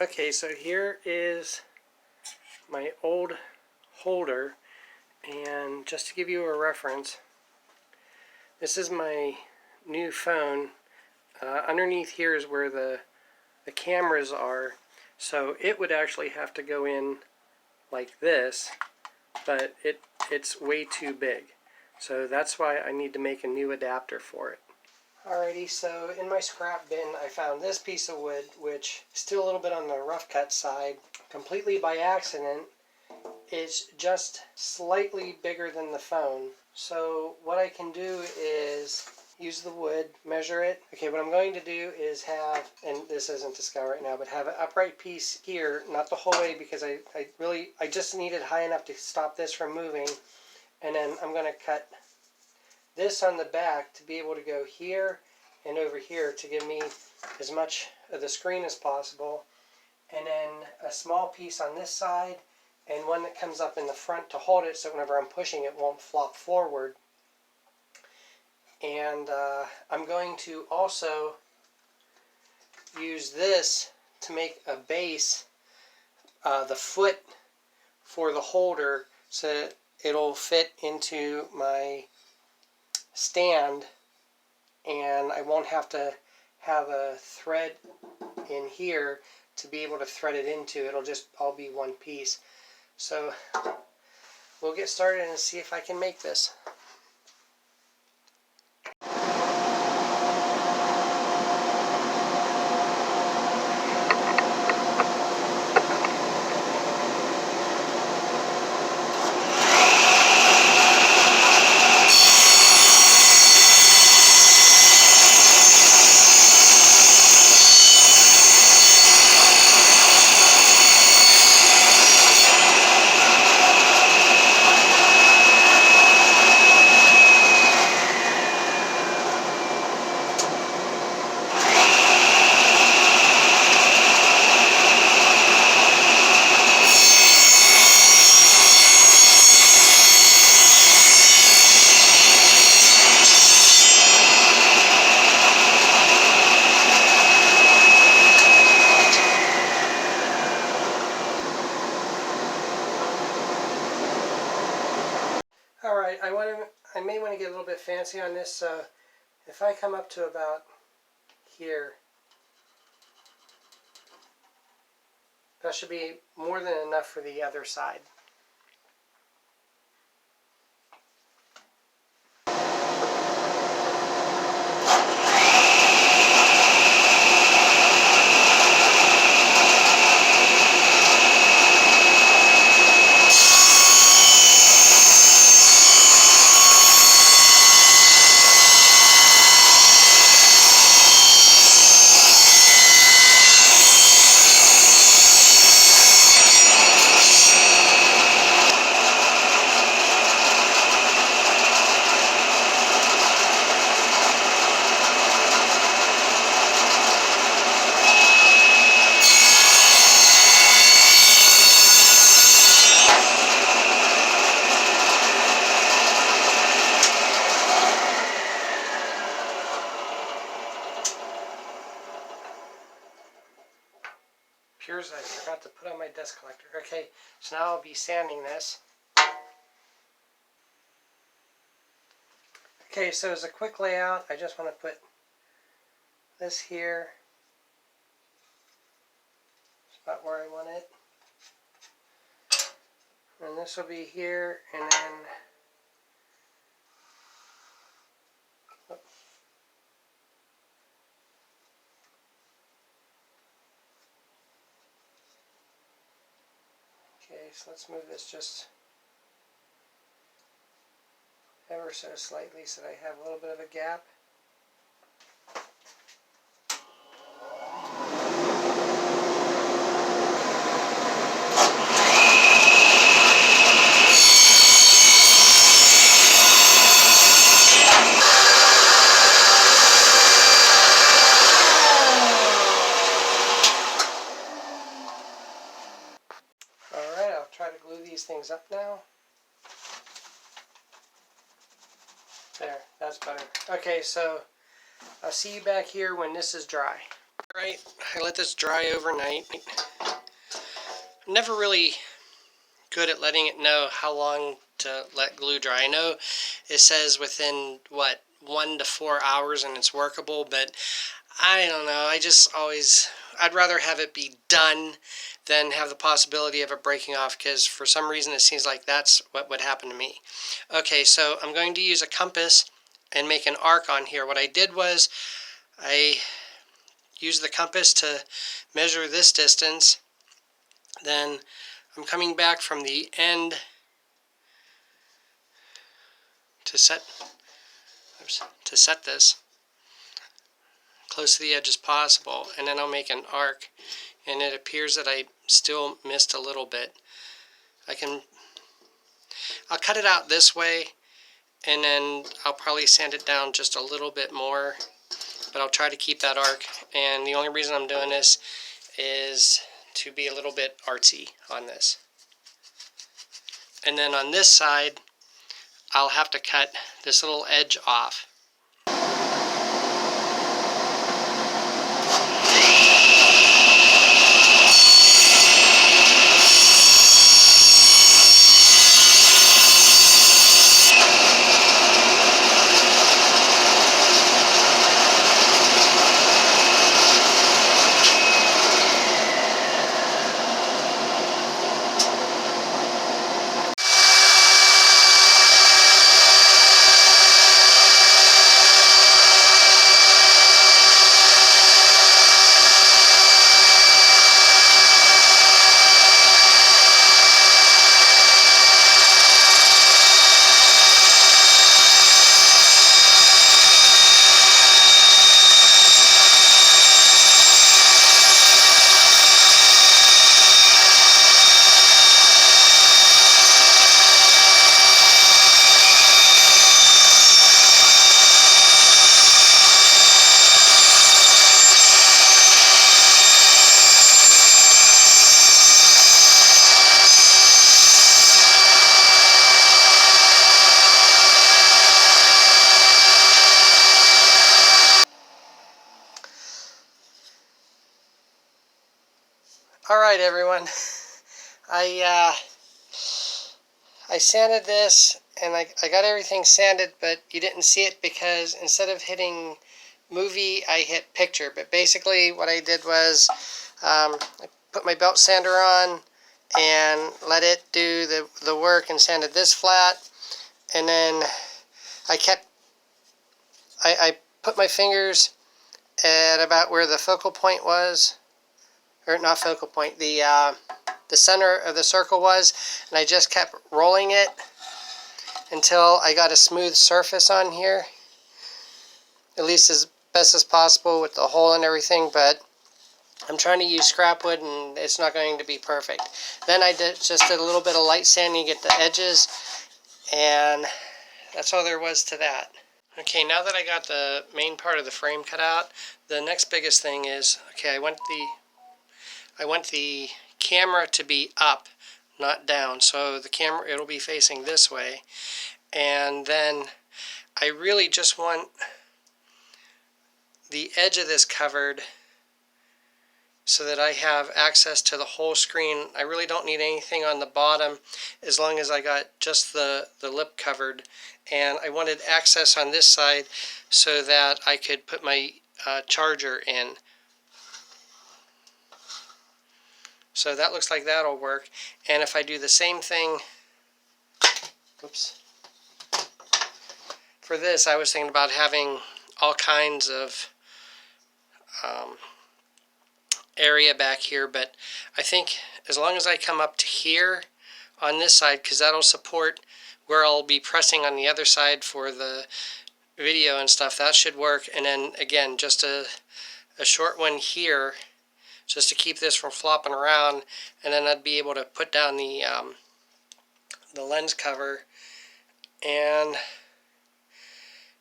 Okay, so here is my old holder, and just to give you a reference, this is my new phone. Underneath here is where the cameras are, so it would actually have to go in like this, but it's way too big. So that's why I need to make a new adapter for it. Alrighty, so in my scrap bin I found this piece of wood, which is still a little bit on the rough cut side. Completely by accident, it's just slightly bigger than the phone. So what I can do is use the wood, measure it. Okay, what I'm going to do is have, and this isn't to scale right now, but have an upright piece here, not the whole way, because I just need it high enough to stop this from moving. And then I'm going to cut this on the back to be able to go here and over here to give me as much of the screen as possible, and then a small piece on this side and one that comes up in the front to hold it so whenever I'm pushing it won't flop forward. And I'm going to also use this to make a base, the foot for the holder, so that it'll fit into my stand and I won't have to have a thread in here to be able to thread it into. It'll just all be one piece. So we'll get started and see if I can make this. Alright, I may want to get a little bit fancy on this, so if I come up to about here, that should be more than enough for the other side. Pures I forgot to put on my dust collector. Okay, so now I'll be sanding this. Okay, so as a quick layout, I just want to put this here. It's about where I want it. And this will be here, and then okay, so let's move this just ever so slightly so that I have a little bit of a gap. Alright, I'll try to glue these things up now. There, that's better. Okay, so I'll see you back here when this is dry. Alright, I let this dry overnight. I'm never really good at letting it know how long to let glue dry. I know it says within, what, 1 to 4 hours and it's workable, but I don't know. I'd rather have it be done than have the possibility of it breaking off, because for some reason it seems like that's what would happen to me. Okay, so I'm going to use a compass and make an arc on here. What I did was I used the compass to measure this distance. Then I'm coming back from the end to set this close to the edge as possible, and then I'll make an arc, and it appears that I still missed a little bit. I'll cut it out this way, and then I'll probably sand it down just a little bit more, but I'll try to keep that arc. And the only reason I'm doing this is to be a little bit artsy on this. And then on this side, I'll have to cut this little edge off. Alright everyone, I sanded this, and I got everything sanded, but you didn't see it because instead of hitting movie, I hit picture. But basically what I did was I put my belt sander on and let it do the work and sanded this flat, and then I put my fingers at about where the focal point was, or not focal point, the center of the circle was, and I just kept rolling it until I got a smooth surface on here, at least as best as possible with the hole and everything. But I'm trying to use scrap wood and it's not going to be perfect. Then I just did a little bit of light sanding to get the edges, and that's all there was to that. Okay, now that I got the main part of the frame cut out, the next biggest thing is, okay, I want the camera to be up, not down. So the camera, it'll be facing this way. And then I really just want the edge of this covered so that I have access to the whole screen. I really don't need anything on the bottom as long as I got just the lip covered. And I wanted access on this side so that I could put my charger in. So that looks like that'll work. And if I do the same thing, oops, for this, I was thinking about having all kinds of area back here, but I think as long as I come up to here on this side, because that'll support where I'll be pressing on the other side for the video and stuff, that should work. And then again, just a short one here, just to keep this from flopping around, and then I'd be able to put down the lens cover, and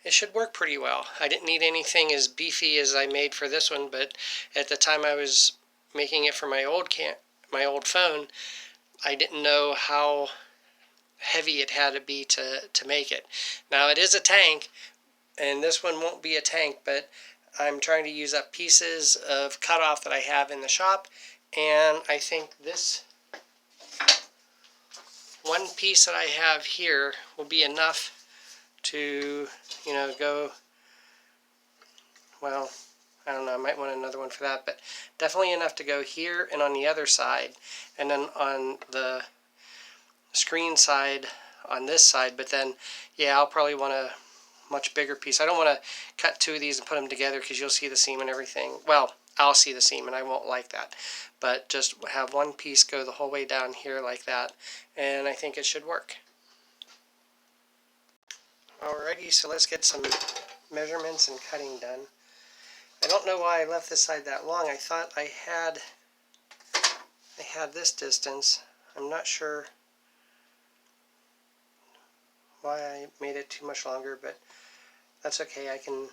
it should work pretty well. I didn't need anything as beefy as I made for this one, but at the time I was making it for my old phone, I didn't know how heavy it had to be to make it. Now it is a tank, and this one won't be a tank, but I'm trying to use up pieces of cutoff that I have in the shop, and I think this one piece that I have here will be enough to, you know, go, well, I don't know, I might want another one for that, but definitely enough to go here and on the other side, and then on the screen side on this side. But then, yeah, I'll probably want a much bigger piece. I don't want to cut two of these and put them together because you'll see the seam and everything. Well, I'll see the seam and I won't like that. But just have one piece go the whole way down here like that, and I think it should work. Alrighty, so let's get some measurements and cutting done. I don't know why I left this side that long. I thought I had this distance. I'm not sure why I made it too much longer, but that's okay. I can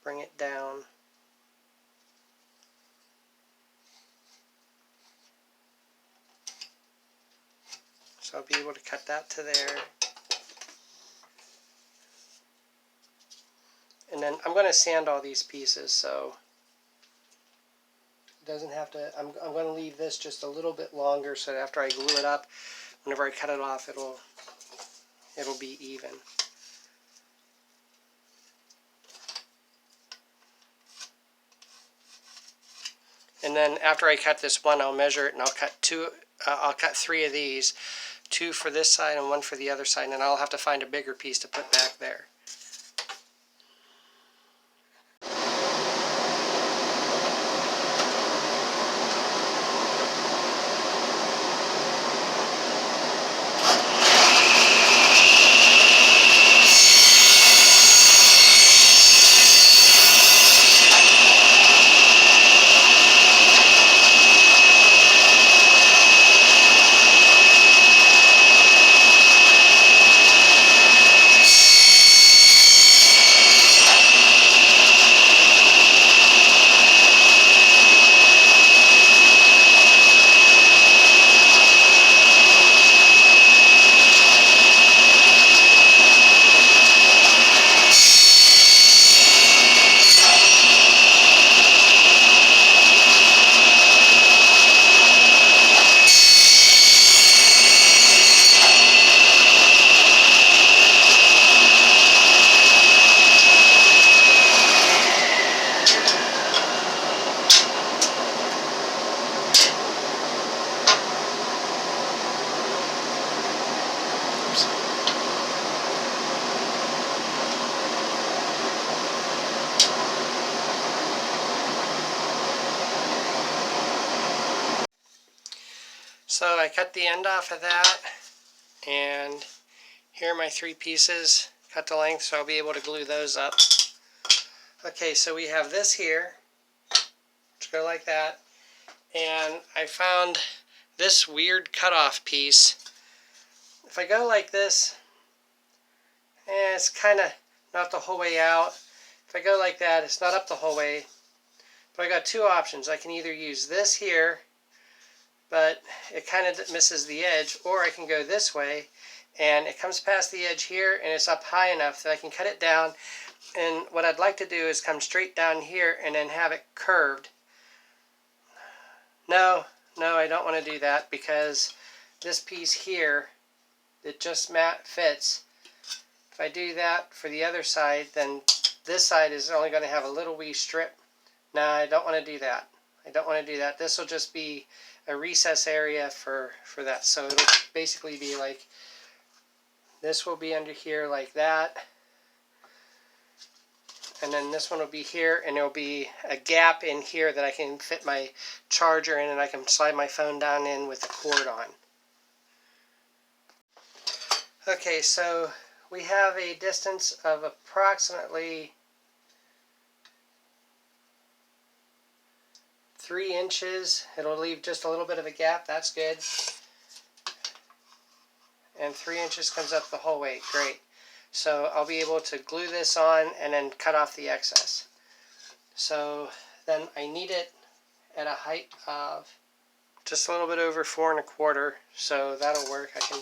bring it down. So I'll be able to cut that to there. And then I'm going to sand all these pieces, so it doesn't have to, I'm going to leave this just a little bit longer so that after I glue it up, whenever I cut it off, it'll be even. And then after I cut this one, I'll measure it and I'll cut three of these, two for this side and one for the other side, and then I'll have to find a bigger piece to put back there. So I cut the end off of that, and here are my three pieces cut to length, so I'll be able to glue those up. Okay, so we have this here, which go like that, and I found this weird cutoff piece. If I go like this, it's kind of not the whole way out. If I go like that, it's not up the whole way. But I got two options. I can either use this here, but it kind of misses the edge, or I can go this way and it comes past the edge here and it's up high enough that I can cut it down. And what I'd like to do is come straight down here and then have it curved. No, I don't want to do that, because this piece here, it just fits. If I do that for the other side, then this side is only going to have a little wee strip. No, I don't want to do that. I don't want to do that. This will just be a recess area for that. So it'll basically be like, this will be under here like that. And then this one will be here, and there'll be a gap in here that I can fit my charger in, and I can slide my phone down in with the cord on. Okay, so we have a distance of approximately 3 inches. It'll leave just a little bit of a gap. That's good. And 3 inches comes up the whole way. Great. So I'll be able to glue this on and then cut off the excess. So then I need it at a height of just a little bit over 4 1/4. So that'll work. I can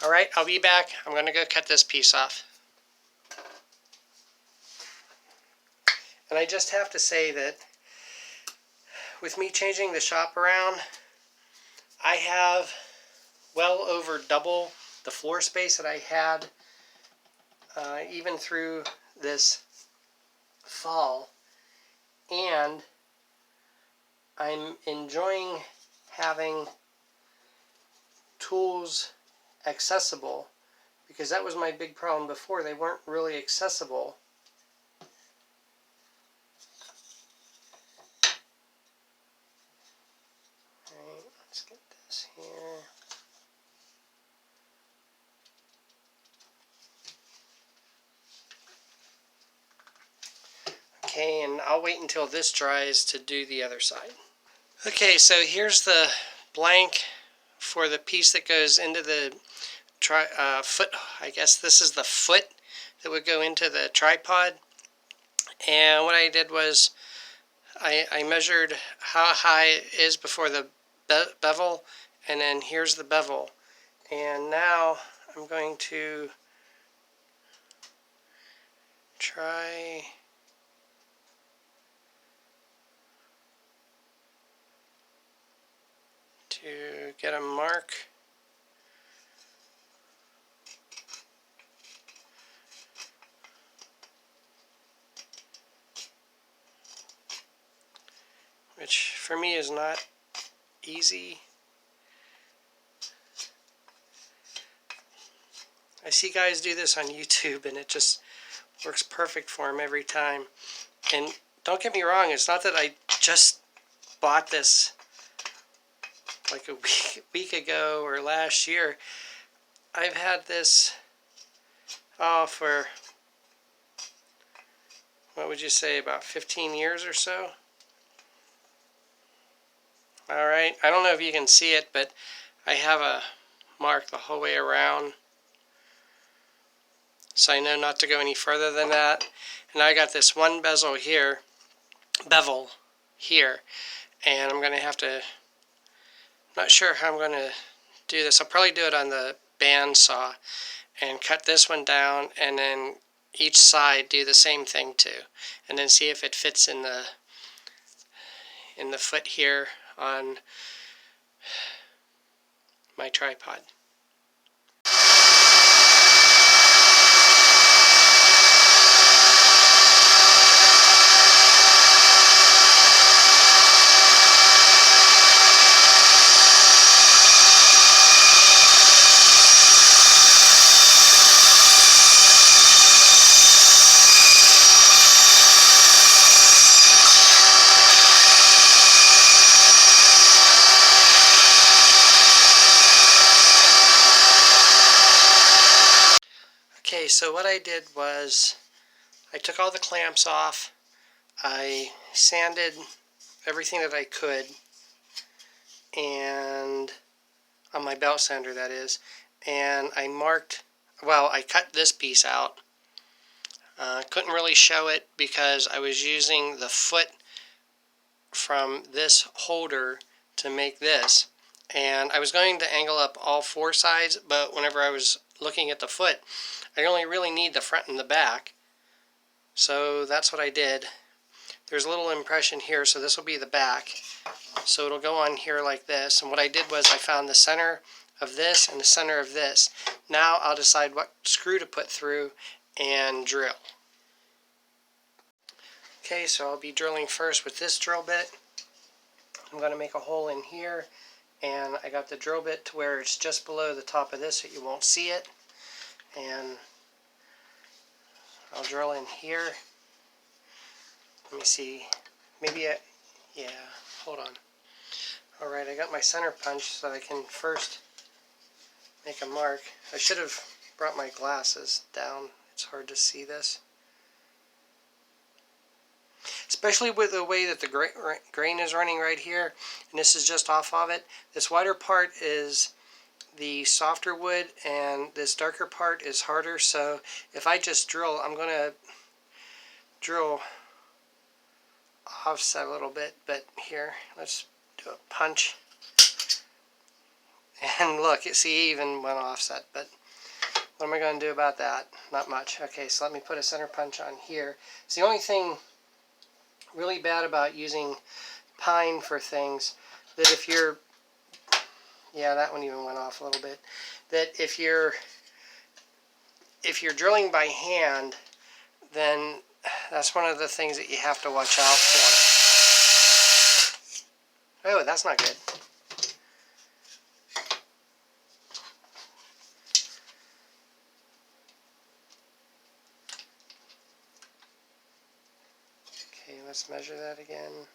Alright, I'll be back. I'm going to go cut this piece off. And I just have to say that with me changing the shop around, I have well over double the floor space that I had even through this fall. And I'm enjoying having tools accessible, because that was my big problem before. They weren't really accessible. Alright, let's get this here. Okay, and I'll wait until this dries to do the other side. Okay, so here's the blank for the piece that goes into the foot. I guess this is the foot that would go into the tripod. And what I did was I measured how high it is before the bevel, and then here's the bevel. And now I'm going to try to get a mark. Which for me is not easy. I see guys do this on YouTube and it just works perfect for them every time. And don't get me wrong, it's not that I just bought this like a week ago or last year. I've had this for, what would you say, about 15 years or so. Alright, I don't know if you can see it, but I have a mark the whole way around, so I know not to go any further than that. And I got this one bevel here, and I'm going to have to, not sure how I'm going to do this. I'll probably do it on the bandsaw and cut this one down, and then each side do the same thing too, and then see if it fits in the foot here on my tripod. Okay, so what I did was I took all the clamps off, I sanded everything that I could, and on my belt sander that is, and I marked, well, I cut this piece out. Couldn't really show it because I was using the foot from this holder to make this, and I was going to angle up all four sides, but whenever I was looking at the foot, I only really need the front and the back, so that's what I did. There's a little impression here, so this will be the back, so it'll go on here like this. And what I did was I found the center of this and the center of this. Now I'll decide what screw to put through and drill. Okay, so I'll be drilling first with this drill bit. I'm going to make a hole in here, and I got the drill bit to where it's just below the top of this so you won't see it. And I'll drill in here. Let me see. Maybe yeah, hold on. Alright, I got my center punch so I can first make a mark. I should have brought my glasses down. It's hard to see this. Especially with the way that the grain is running right here, and this is just off of it. This wider part is the softer wood, and this darker part is harder, so if I just drill, I'm going to drill offset a little bit, but here, let's do a punch, And look, see, it even went offset, but what am I going to do about that? Not much. Okay, so let me put a center punch on here. It's the only thing really bad about using pine for things, that if you're, yeah, that one even went off a little bit, that if you're drilling by hand, then that's one of the things that you have to watch out for. Oh, that's not good. Okay, let's measure that again.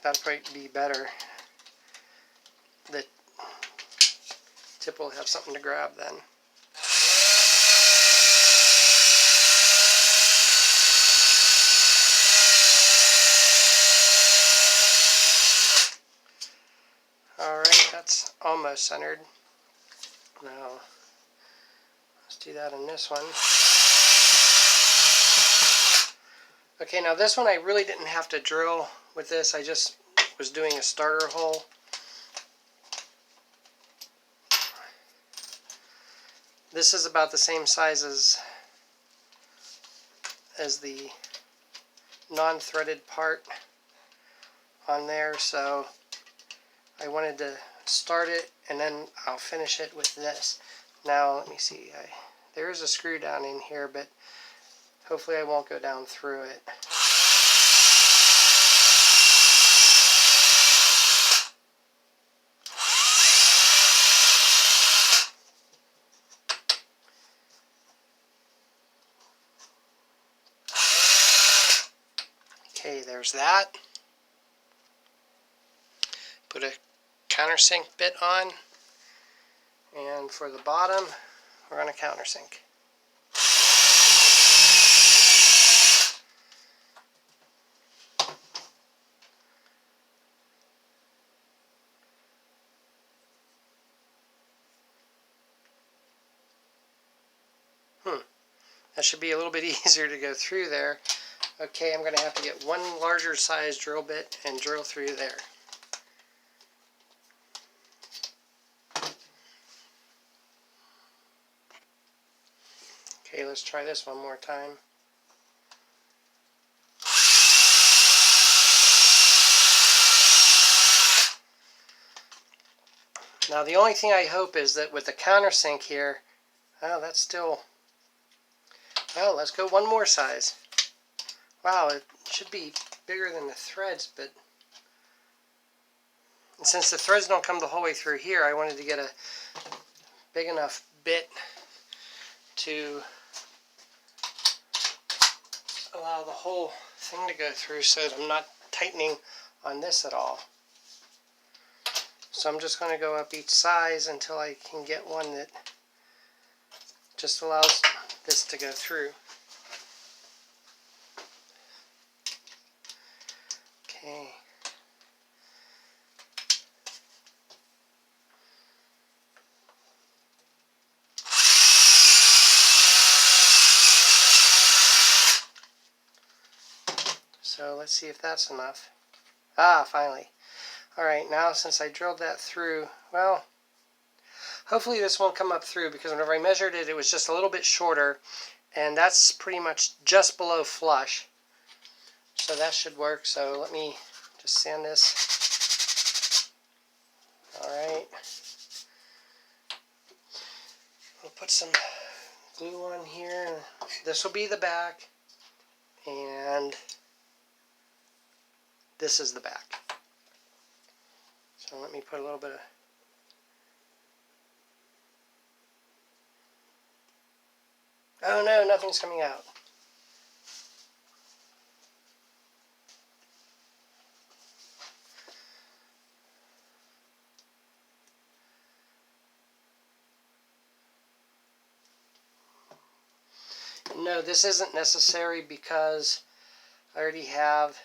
That'd probably be better. The tip will have something to grab then. Alright, that's almost centered. Now, let's do that on this one. Okay, now this one I really didn't have to drill with this. I just was doing a starter hole. This is about the same size as the non-threaded part on there, so I wanted to start it and then I'll finish it with this. Now let me see, there is a screw down in here, but hopefully I won't go down through it. Okay, there's that. Put a countersink bit on, and for the bottom we're going to countersink. That should be a little bit easier to go through there. Okay, I'm going to have to get one larger size drill bit and drill through there. Okay, let's try this one more time. Now the only thing I hope is that with the countersink here, oh, that's still, oh, let's go one more size. Wow, it should be bigger than the threads, but since the threads don't come the whole way through here, I wanted to get a big enough bit to allow the whole thing to go through so that I'm not tightening on this at all. So I'm just going to go up each size until I can get one that just allows this to go through. Okay. So let's see if that's enough. Ah, finally. Alright, now since I drilled that through, well, hopefully this won't come up through, because whenever I measured it, it was just a little bit shorter, and that's pretty much just below flush. So that should work. So let me just sand this. Alright. We'll put some glue on here. This will be the back, and this is the back. So let me put a little bit of oh no, nothing's coming out. No, this isn't necessary because I already have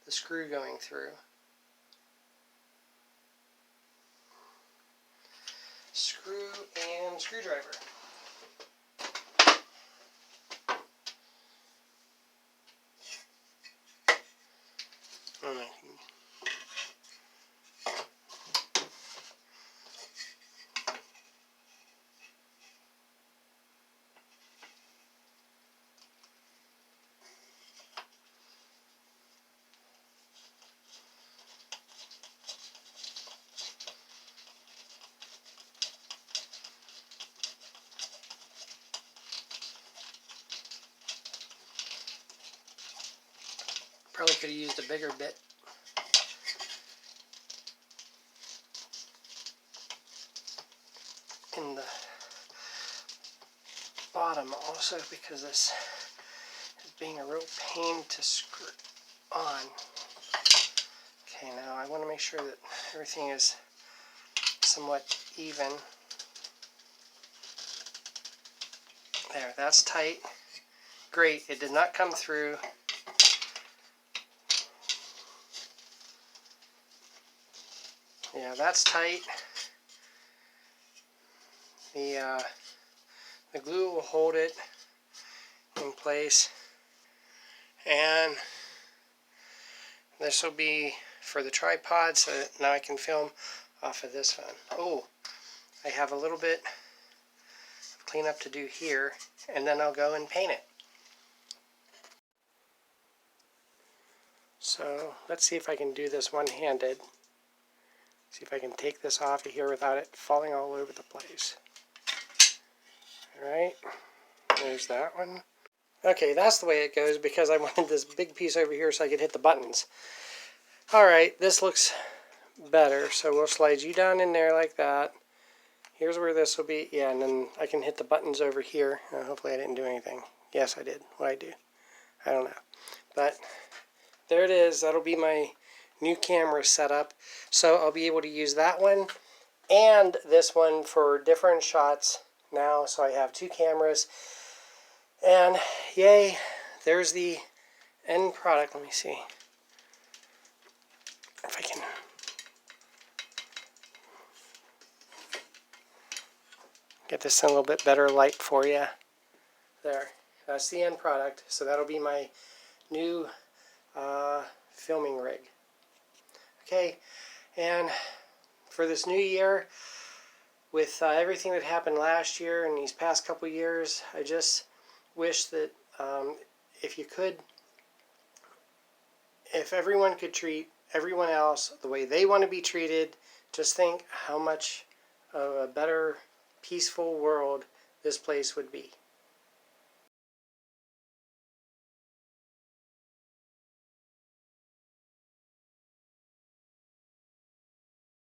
the screw going through. Screw and screwdriver. Probably could have used a bigger bit. In the bottom also, because this is being a real pain to screw on. Okay, now I want to make sure that everything is somewhat even. There, that's tight. Great, it did not come through. Yeah, that's tight. The glue will hold it in place. And this will be for the tripod, so that now I can film off of this phone. Oh, I have a little bit of cleanup to do here, and then I'll go and paint it. So let's see if I can do this one-handed. See if I can take this off of here without it falling all over the place. Alright, there's that one. Okay, that's the way it goes because I wanted this big piece over here so I could hit the buttons. Alright, this looks better, so we'll slide you down in there like that. Here's where this will be, yeah, and then I can hit the buttons over here. Hopefully I didn't do anything. Yes, I did. What'd I do? I don't know. But there it is. That'll be my new camera setup. So I'll be able to use that one and this one for different shots now. So I have two cameras. And yay, there's the end product. Let me see if I can. Get this in a little bit better light for you. There, that's the end product. So that'll be my new filming rig. Okay, and for this new year, with everything that happened last year and these past couple years, I just wish that if everyone could treat everyone else the way they want to be treated, just think how much of a better, peaceful world this place would be.